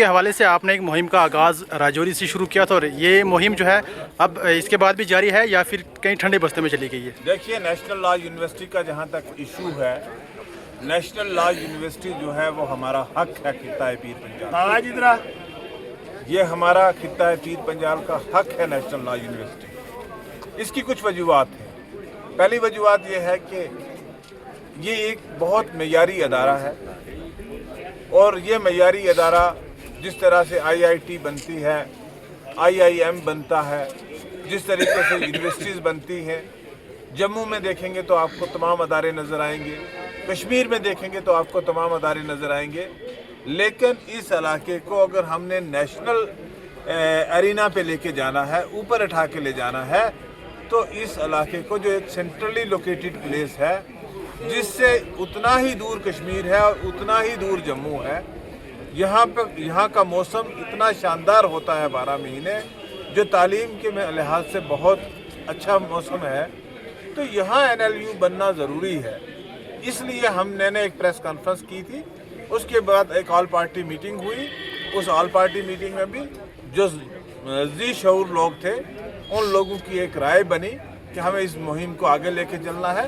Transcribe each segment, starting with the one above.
کے حوالے سے آپ نے ایک مہم کا آغاز راجوری سے شروع کیا تھا اور یہ مہم جو ہے اب اس کے بعد بھی جاری ہے یا پھر کہیں ٹھنڈے بستے میں چلی گئی ہے؟ دیکھیے، نیشنل لا یونیورسٹی کا جہاں تک ایشو ہے، نیشنل لا یونیورسٹی جو ہے وہ ہمارا حق ہے خطہ پیر پنجال۔ یہ ہمارا خطہ پیر پنجال کا حق ہے نیشنل لا یونیورسٹی۔ اس کی کچھ وجوہات ہیں۔ پہلی وجوہات یہ ہے کہ یہ ایک بہت معیاری ادارہ ہے، اور یہ معیاری ادارہ جس طرح سے آئی آئی ٹی بنتی ہے، آئی آئی ایم بنتا ہے، جس طریقے سے یونیورسٹیز بنتی ہیں، جموں میں دیکھیں گے تو آپ کو تمام ادارے نظر آئیں گے، کشمیر میں دیکھیں گے تو آپ کو تمام ادارے نظر آئیں گے، لیکن اس علاقے کو اگر ہم نے نیشنل ارینا پہ لے کے جانا ہے، اوپر اٹھا کے لے جانا ہے، تو اس علاقے کو جو ایک سینٹرلی لوکیٹڈ پلیس ہے، جس سے اتنا ہی دور کشمیر ہے اور اتنا ہی دور جموں ہے، یہاں کا موسم اتنا شاندار ہوتا ہے 12 مہینے، جو تعلیم کے لحاظ سے بہت اچھا موسم ہے، تو یہاں این ایل یو بننا ضروری ہے۔ اس لیے ہم نے ایک پریس کانفرنس کی تھی، اس کے بعد ایک آل پارٹی میٹنگ ہوئی۔ اس آل پارٹی میٹنگ میں بھی جو ذی شعور لوگ تھے، ان لوگوں کی ایک رائے بنی کہ ہمیں اس مہم کو آگے لے کے چلنا ہے،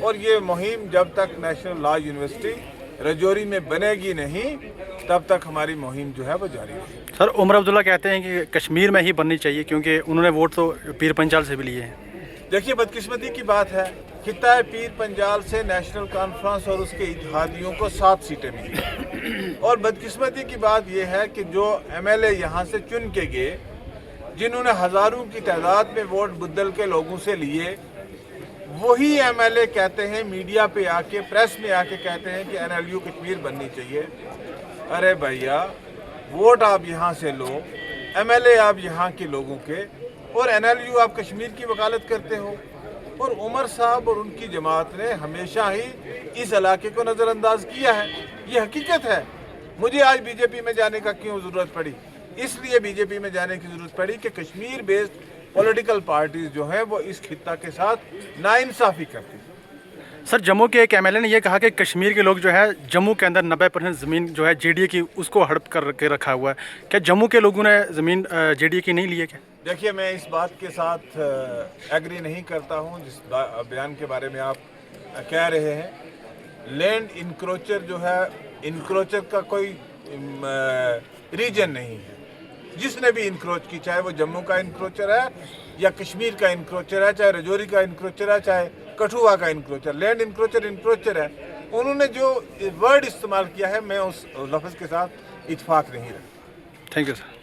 اور یہ مہم جب تک نیشنل لا یونیورسٹی رجوری میں بنے گی نہیں، تب تک ہماری مہم جو ہے وہ جاری رہے گی۔ سر، عمر عبداللہ کہتے ہیں کہ کشمیر میں ہی بننی چاہیے کیونکہ انہوں نے ووٹ تو پیر پنجال سے بھی لیے ہیں۔ دیکھیے، بدقسمتی کی بات ہے، خطہ پیر پنجال سے نیشنل کانفرنس اور اس کے اتحادیوں کو 7 سیٹیں ملی، اور بدقسمتی کی بات یہ ہے کہ جو ایم ایل اے یہاں سے چن کے گئے، جنہوں نے ہزاروں کی تعداد میں ووٹ بدل کے لوگوں سے لیے، وہی ایم ایل اے کہتے ہیں میڈیا پہ آ کے، پریس میں آ کے کہتے ہیں کہ این ایل یو کشمیر بننی چاہیے۔ ارے بھیا، ووٹ آپ یہاں سے لو، ایم ایل اے آپ یہاں کے لوگوں کے، اور این ایل یو آپ کشمیر کی وکالت کرتے ہو۔ اور عمر صاحب اور ان کی جماعت نے ہمیشہ ہی اس علاقے کو نظر انداز کیا ہے، یہ حقیقت ہے۔ مجھے آج بی جے پی میں جانے کا کیوں ضرورت پڑی؟ اس لیے بی جے پی میں جانے کی ضرورت پڑی کہ کشمیر بیسڈ پولیٹیکل پارٹیز جو ہیں وہ اس خطہ کے ساتھ ناانصافی کرتی ہیں۔ سر، جموں کے ایک ایم ایل اے نے یہ کہا کہ کشمیر کے لوگ جو ہے جموں کے اندر 90% زمین جو ہے جے ڈی اے کی اس کو ہڑپ کر کے رکھا ہوا ہے، کیا جموں کے لوگوں نے زمین جے ڈی اے کی نہیں لی ہے کیا؟ دیکھیے، میں اس بات کے ساتھ ایگری نہیں کرتا ہوں جس بیان کے بارے میں آپ کہہ رہے ہیں۔ لینڈ انکروچر جو ہے، انکروچر کا کوئی ریجن نہیں ہے۔ جس نے بھی انکروچ کی، چاہے وہ جموں کا انکروچر ہے یا کشمیر کا انکروچر ہے، چاہے رجوری کا انکروچر ہے، چاہے کٹھوا کا انکروچر، لینڈ انکروچر ہے۔ انہوں نے جو ورڈ استعمال کیا ہے، میں اس لفظ کے ساتھ اتفاق نہیں رکھتا۔ Thank you sir.